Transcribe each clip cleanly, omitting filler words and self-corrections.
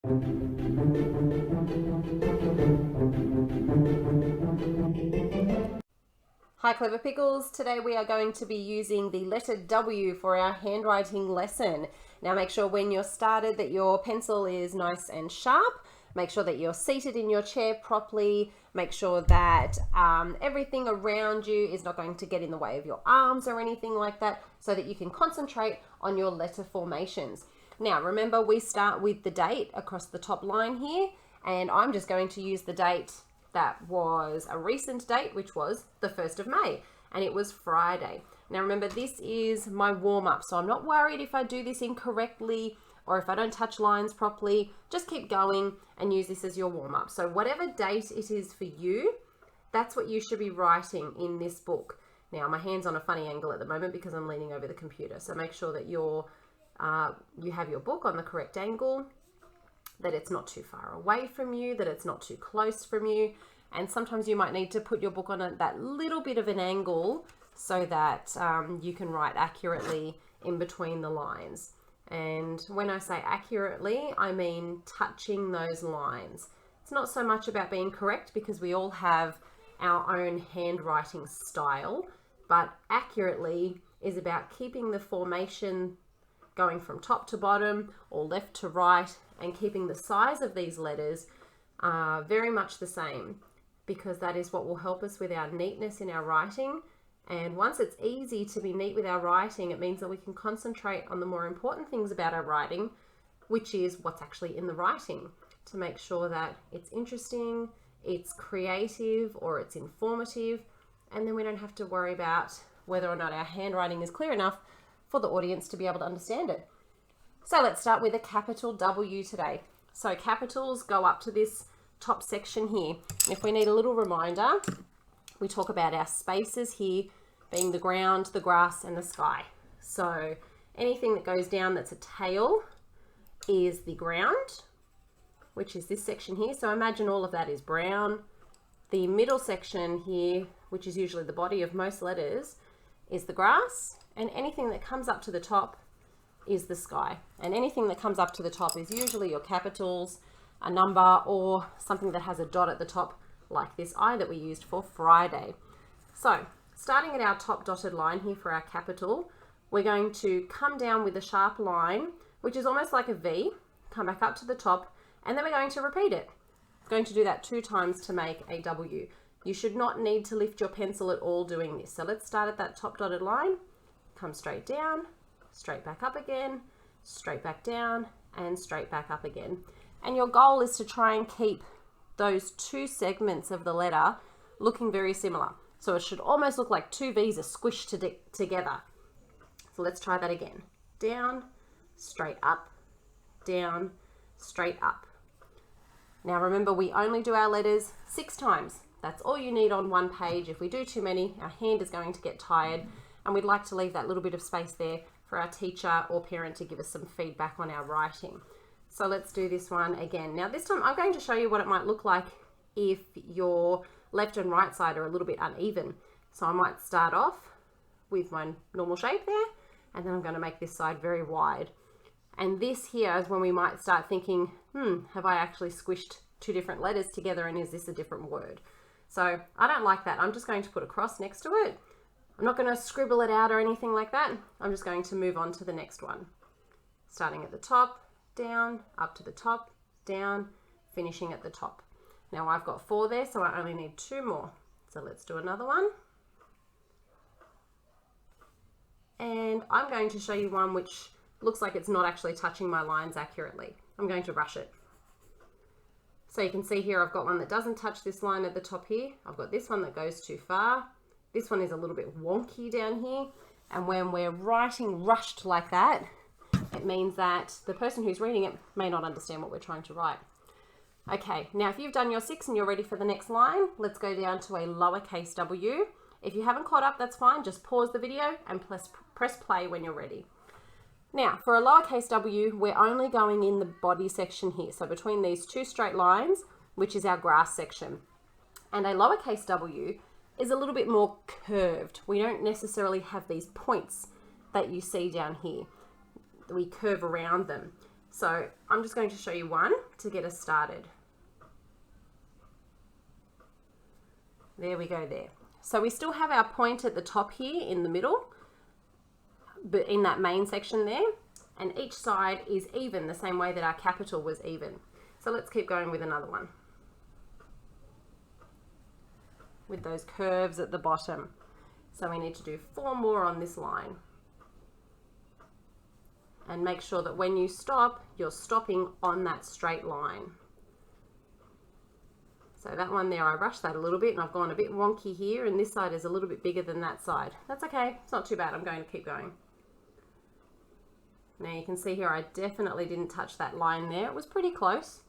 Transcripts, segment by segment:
Hi Clever Pickles, today we are going to be using the letter W for our handwriting lesson. Now make sure when you're started that your pencil is nice and sharp, make sure that you're seated in your chair properly, make sure that everything around you is not going to get in the way of your arms or anything like that, so that you can concentrate on your letter formations. Now remember, we start with the date across the top line here, and I'm just going to use the date that was a recent date, which was the 1st of May, and it was Friday. Now remember, this is my warm-up, so I'm not worried if I do this incorrectly or if I don't touch lines properly. Just keep going and use this as your warm-up. So whatever date it is for you, that's what you should be writing in this book. Now my hand's on a funny angle at the moment because I'm leaning over the computer, so make sure that you have your book on the correct angle, that it's not too far away from you, that it's not too close from you. And sometimes you might need to put your book on that little bit of an angle so that you can write accurately in between the lines. And when I say accurately, I mean touching those lines. It's not so much about being correct, because we all have our own handwriting style, but accurately is about keeping the formation going from top to bottom or left to right, and keeping the size of these letters very much the same, because that is what will help us with our neatness in our writing. And once it's easy to be neat with our writing, it means that we can concentrate on the more important things about our writing, which is what's actually in the writing, to make sure that it's interesting, it's creative, or it's informative, and then we don't have to worry about whether or not our handwriting is clear enough for the audience to be able to understand it. So let's start with a capital W today. So capitals go up to this top section here. And if we need a little reminder, we talk about our spaces here being the ground, the grass, and the sky. So anything that goes down that's a tail is the ground, which is this section here. So imagine all of that is brown. The middle section here, which is usually the body of most letters, is the grass, and anything that comes up to the top is the sky. And anything that comes up to the top is usually your capitals, a number, or something that has a dot at the top, like this I that we used for Friday. So starting at our top dotted line here for our capital, we're going to come down with a sharp line, which is almost like a V, come back up to the top, and then we're going to repeat it. We're going to do that 2 times to make a W. You should not need to lift your pencil at all doing this. So let's start at that top dotted line, come straight down, straight back up again, straight back down, and straight back up again. And your goal is to try and keep those 2 segments of the letter looking very similar. So it should almost look like 2 V's are squished together. So let's try that again. Down, straight up, down, straight up. Now remember, we only do our letters 6 times. That's all you need on one page. If we do too many, our hand is going to get tired, and we'd like to leave that little bit of space there for our teacher or parent to give us some feedback on our writing. So let's do this one again. Now this time I'm going to show you what it might look like if your left and right side are a little bit uneven. So I might start off with my normal shape there, and then I'm going to make this side very wide. And this here is when we might start thinking, have I actually squished 2 different letters together, and is this a different word? So I don't like that. I'm just going to put a cross next to it. I'm not going to scribble it out or anything like that. I'm just going to move on to the next one. Starting at the top, down, up to the top, down, finishing at the top. Now I've got 4 there, so I only need 2 more. So let's do another one. And I'm going to show you one which looks like it's not actually touching my lines accurately. I'm going to rush it. So you can see here I've got one that doesn't touch this line at the top here. I've got this one that goes too far. This one is a little bit wonky down here. And when we're writing rushed like that, it means that the person who's reading it may not understand what we're trying to write. Okay, now if you've done your 6 and you're ready for the next line, let's go down to a lowercase w. If you haven't caught up, that's fine. Just pause the video and press play when you're ready. Now, for a lowercase w, we're only going in the body section here. So between these 2 straight lines, which is our grass section. And a lowercase w is a little bit more curved. We don't necessarily have these points that you see down here. We curve around them. So I'm just going to show you one to get us started. There we go there. So we still have our point at the top here in the middle, but in that main section there, and each side is even the same way that our capital was even. So let's keep going with another one, with those curves at the bottom. So we need to do 4 more on this line. And make sure that when you stop, you're stopping on that straight line. So that one there, I rushed that a little bit and I've gone a bit wonky here, and this side is a little bit bigger than that side. That's okay, it's not too bad. I'm going to keep going. Now you can see here I definitely didn't touch that line there. It was pretty close,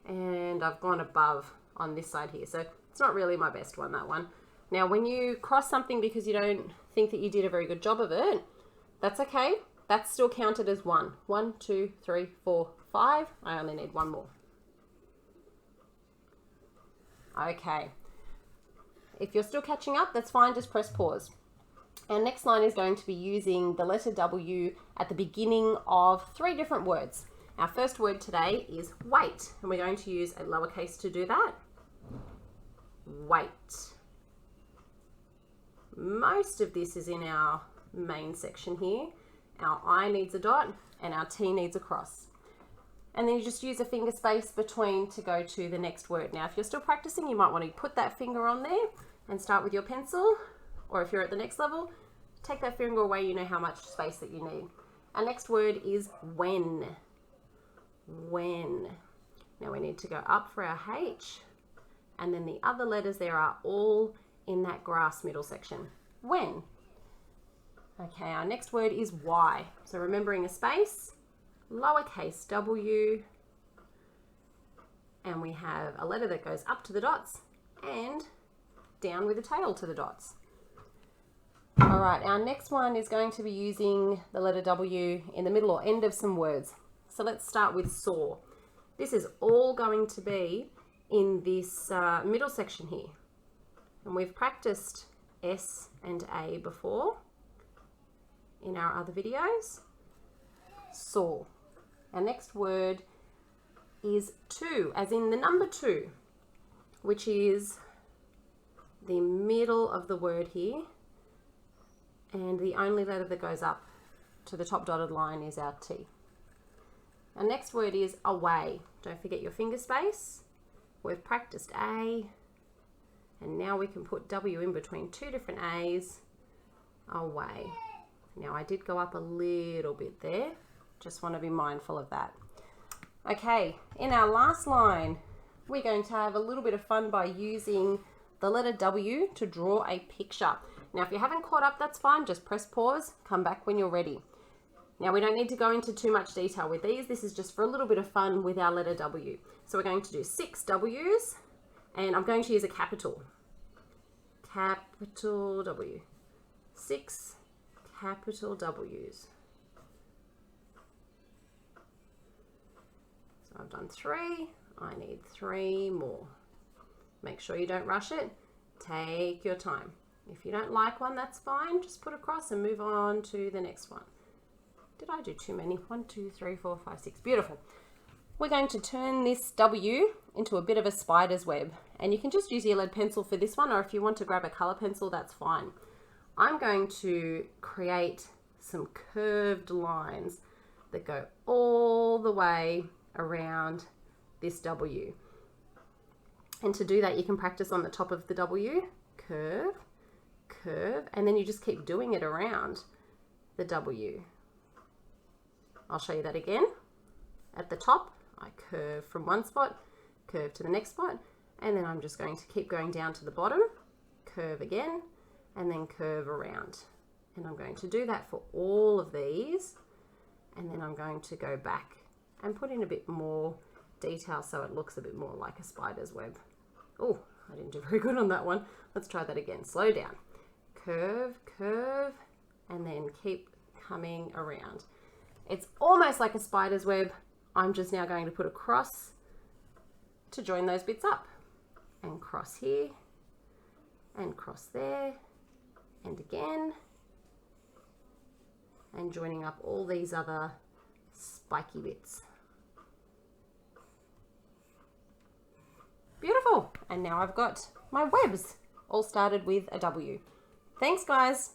and I've gone above on this side here. So it's not really my best one, that one. Now when you cross something because you don't think that you did a very good job of it, that's okay. That's still counted as 1. 1, 2, 3, 4, 5. I only need 1 more. Okay. If you're still catching up, that's fine. Just press pause. Our next line is going to be using the letter W at the beginning of 3 different words. Our first word today is wait, and we're going to use a lowercase to do that. Wait. Most of this is in our main section here. Our I needs a dot and our T needs a cross. And then you just use a finger space between to go to the next word. Now, if you're still practicing, you might want to put that finger on there and start with your pencil. Or if you're at the next level, take that finger away, you know how much space that you need. Our next word is when. When. Now we need to go up for our H, and then the other letters there are all in that grass middle section. When. Okay, our next word is why. So remembering a space, lowercase w, and we have a letter that goes up to the dots and down with a tail to the dots. All right, our next one is going to be using the letter W in the middle or end of some words. So let's start with saw. This is all going to be in this middle section here. And we've practiced S and A before in our other videos. Saw. Our next word is 2, as in the number 2, which is the middle of the word here. And the only letter that goes up to the top dotted line is our T. Our next word is away. Don't forget your finger space. We've practiced A, and now we can put W in between 2 different A's. Away. Now I did go up a little bit there. Just want to be mindful of that. Okay, in our last line, we're going to have a little bit of fun by using the letter W to draw a picture. Now, if you haven't caught up, that's fine. Just press pause, come back when you're ready. Now, we don't need to go into too much detail with these. This is just for a little bit of fun with our letter W. So we're going to do 6 W's, and I'm going to use a capital. Capital W. 6 capital W's. So I've done 3. I need 3 more. Make sure you don't rush it. Take your time. If you don't like one, that's fine. Just put a cross and move on to the next one. Did I do too many? 1, 2, 3, 4, 5, 6. Beautiful. We're going to turn this W into a bit of a spider's web. And you can just use your lead pencil for this one, or if you want to grab a color pencil, that's fine. I'm going to create some curved lines that go all the way around this W. And to do that, you can practice on the top of the W, curve, curve, and then you just keep doing it around the W. I'll show you that again. At the top, I curve from one spot, curve to the next spot, and then I'm just going to keep going down to the bottom, curve again, and then curve around. And I'm going to do that for all of these, and then I'm going to go back and put in a bit more detail so it looks a bit more like a spider's web. Oh, I didn't do very good on that one. Let's try that again. Slow down. Curve, curve, and then keep coming around. It's almost like a spider's web. I'm just now going to put a cross to join those bits up. And cross here, and cross there, and again, and joining up all these other spiky bits And now I've got my webs all started with a W. Thanks, guys.